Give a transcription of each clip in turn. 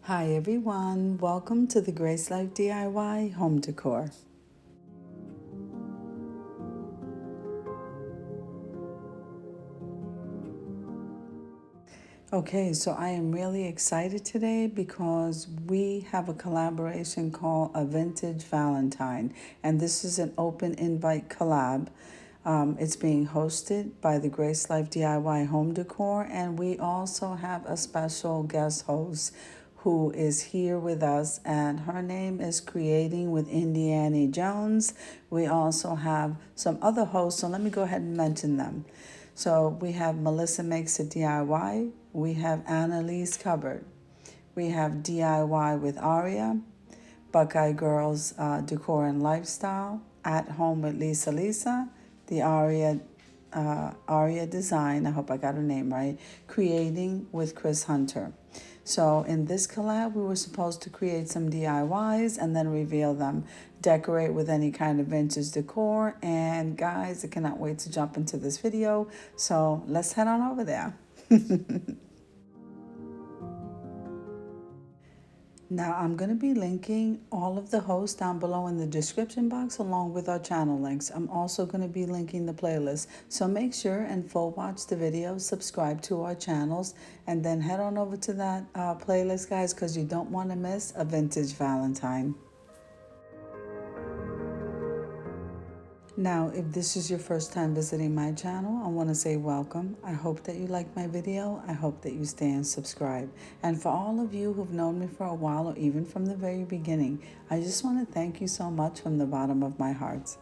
Hi everyone, welcome to the Grace Life DIY Home Decor. Okay, so I am really excited today because we have a collaboration called A Vintage Valentine, and this is an open invite collab. It's being hosted by the Grace Life DIY Home Decor, and we also have a special guest host who is here with us, and her name is Creating with Indiana Jones. We also have some other hosts, so let me go ahead and mention them. So we have Melissa Makes a DIY, we have Annalise Cupboard, we have DIY with Aria, Buckeye Girls Decor and Lifestyle, At Home with Lisa, the Aria Design, I hope I got her name right, Creating with Chris Hunter. So in this collab, we were supposed to create some DIYs and then reveal them, decorate with any kind of vintage decor. And guys, I cannot wait to jump into this video. So let's head on over there. Now I'm going to be linking all of the hosts down below in the description box along with our channel links. I'm also going to be linking the playlist. So make sure and full watch the video, subscribe to our channels, and then head on over to that playlist, guys, because you don't want to miss a vintage Valentine. Now, if this is your first time visiting my channel, I want to say welcome. I hope that you like my video. I hope that you stay and subscribe. And for all of you who've known me for a while or even from the very beginning, I just want to thank you so much from the bottom of my heart.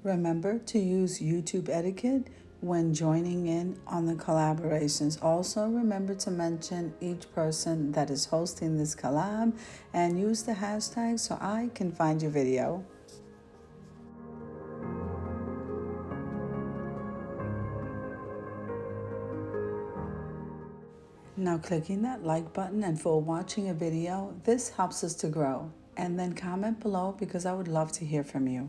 Remember to use YouTube etiquette when joining in on the collaborations. Also, remember to mention each person that is hosting this collab and use the hashtag so I can find your video. Now, clicking that like button and for watching a video, this helps us to grow. And then comment below because I would love to hear from you.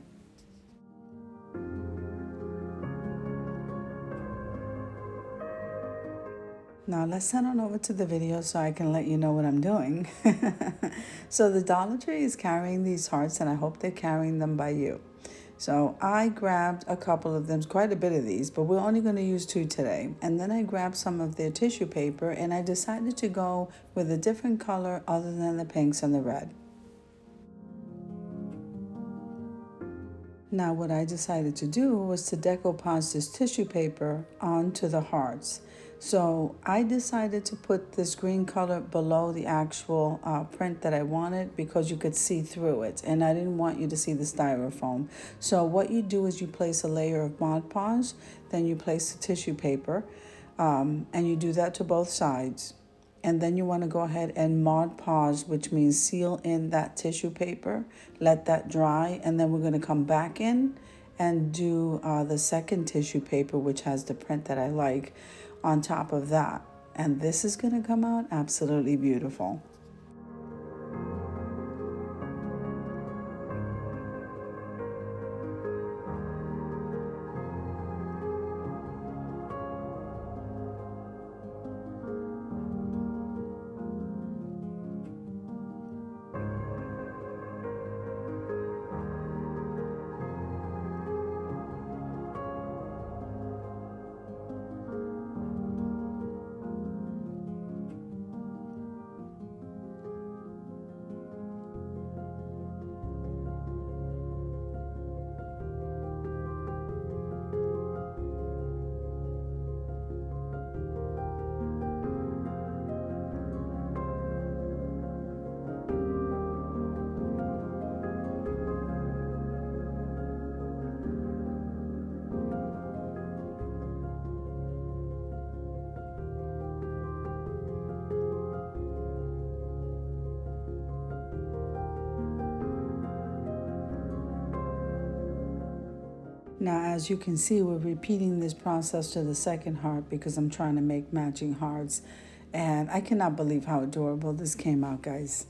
Now let's head on over to the video so I can let you know what I'm doing. So the Dollar Tree is carrying these hearts and I hope they're carrying them by you. So I grabbed a couple of them, quite a bit of these, but we're only going to use 2 today. And then I grabbed some of their tissue paper and I decided to go with a different color other than the pinks and the red. Now what I decided to do was to decoupage this tissue paper onto the hearts. So I decided to put this green color below the actual print that I wanted because you could see through it and I didn't want you to see the styrofoam. So what you do is you place a layer of Mod Podge, then you place the tissue paper and you do that to both sides. And then you want to go ahead and Mod Podge, which means seal in that tissue paper, let that dry, and then we're going to come back in and do the second tissue paper, which has the print that I like, on top of that. And this is going to come out absolutely beautiful. Now, as you can see, we're repeating this process to the second heart because I'm trying to make matching hearts. And I cannot believe how adorable this came out, guys.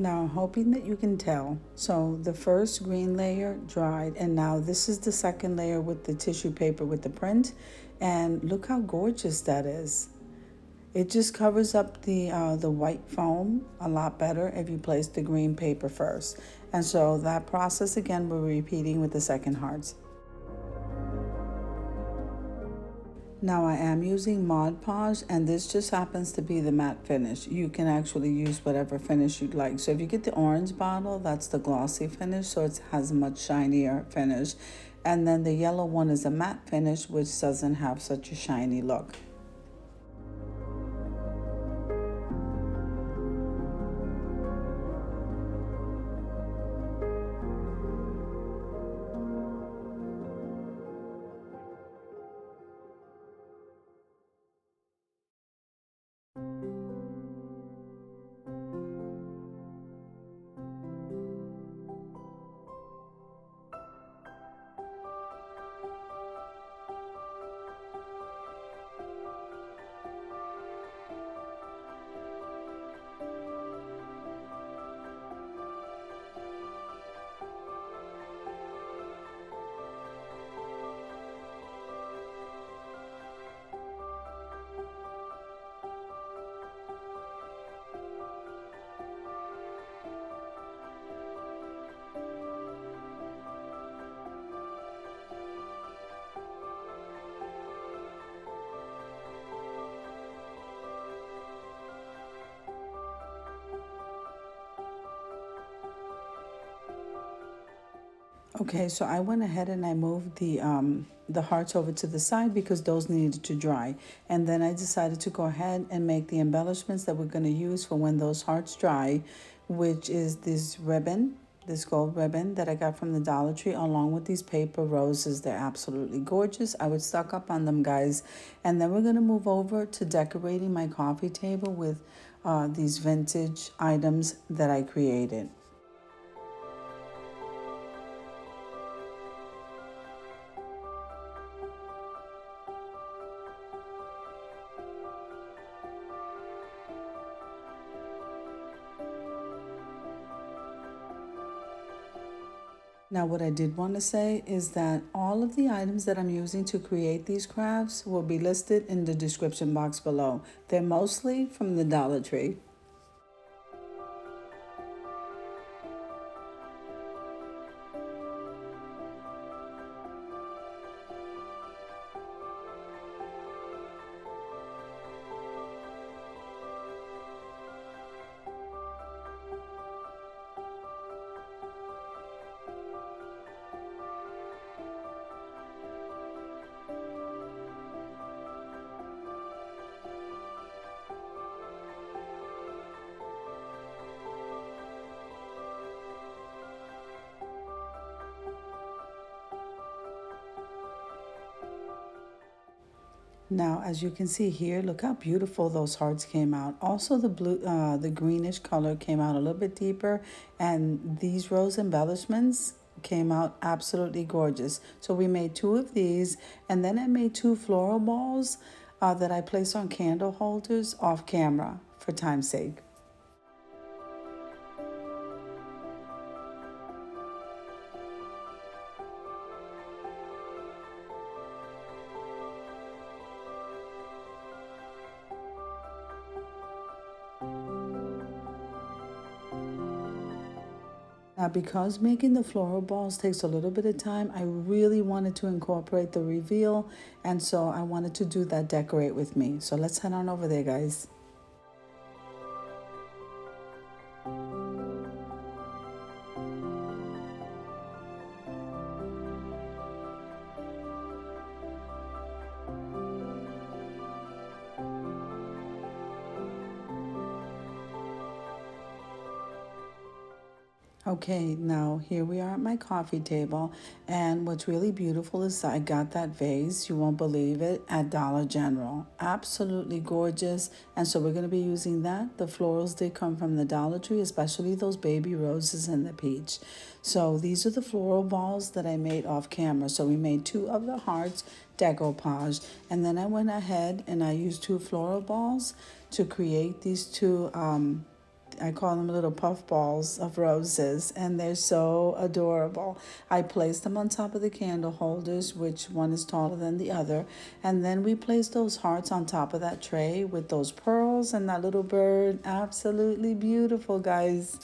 Now, I'm hoping that you can tell. So the first green layer dried, and now this is the second layer with the tissue paper with the print. And look how gorgeous that is. It just covers up the white foam a lot better if you place the green paper first. And so that process again we're repeating with the second hearts. Now I am using Mod Podge, and this just happens to be the matte finish. You can actually use whatever finish you'd like. So if you get the orange bottle, that's the glossy finish, so it has a much shinier finish. And then the yellow one is a matte finish, which doesn't have such a shiny look. Okay, so I went ahead and I moved the hearts over to the side because those needed to dry. And then I decided to go ahead and make the embellishments that we're going to use for when those hearts dry, which is this ribbon, this gold ribbon that I got from the Dollar Tree, along with these paper roses. They're absolutely gorgeous. I would stock up on them, guys. And then we're going to move over to decorating my coffee table with these vintage items that I created. Now, what I did want to say is that all of the items that I'm using to create these crafts will be listed in the description box below. They're mostly from the Dollar Tree. Now, as you can see here, look how beautiful those hearts came out. Also, the blue, the greenish color came out a little bit deeper, and these rose embellishments came out absolutely gorgeous. So we made two of these, and then I made two floral balls that I placed on candle holders off camera for time's sake. Now, because making the floral balls takes a little bit of time, I really wanted to incorporate the reveal, and so I wanted to do that decorate with me. So let's head on over there, guys. Okay, now here we are at my coffee table, and what's really beautiful is I got that vase, you won't believe it, at Dollar General. Absolutely gorgeous, and so we're going to be using that. The florals did come from the Dollar Tree, especially those baby roses and the peach. So these are the floral balls that I made off camera. So we made two of the hearts, decoupage, and then I went ahead and I used two floral balls to create these two I call them little puff balls of roses, and they're so adorable. I placed them on top of the candle holders, which one is taller than the other, and then we placed those hearts on top of that tray with those pearls and that little bird. Absolutely beautiful, guys.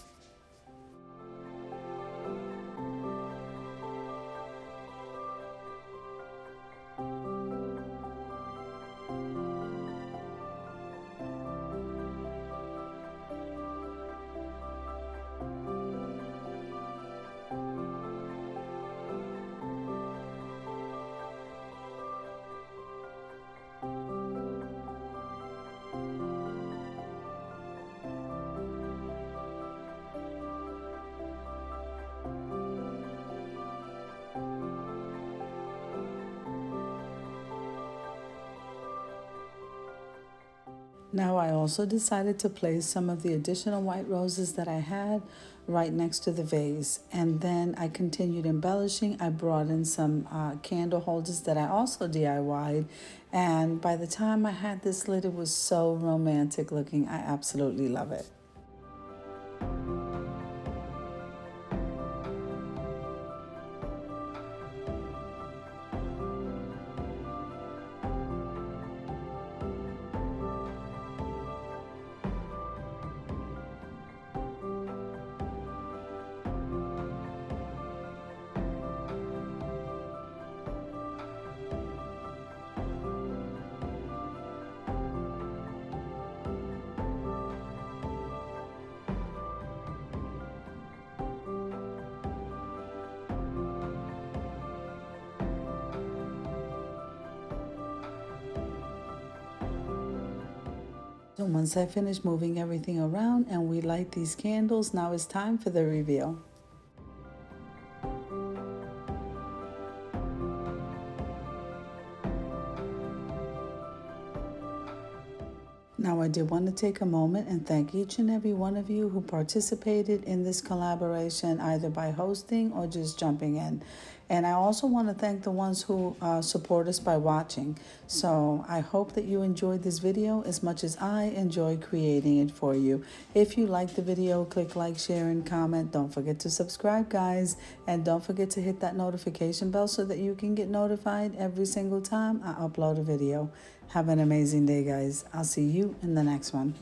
Now I also decided to place some of the additional white roses that I had right next to the vase, and then I continued embellishing. I brought in some candle holders that I also DIY'd, and by the time I had this lit, it was so romantic looking. I absolutely love it. So once I finish moving everything around and we light these candles, now it's time for the reveal. Now, I did want to take a moment and thank each and every one of you who participated in this collaboration, either by hosting or just jumping in. And I also want to thank the ones who support us by watching. So I hope that you enjoyed this video as much as I enjoyed creating it for you. If you liked the video, click like, share, and comment. Don't forget to subscribe, guys. And don't forget to hit that notification bell so that you can get notified every single time I upload a video. Have an amazing day, guys. I'll see you in the next one.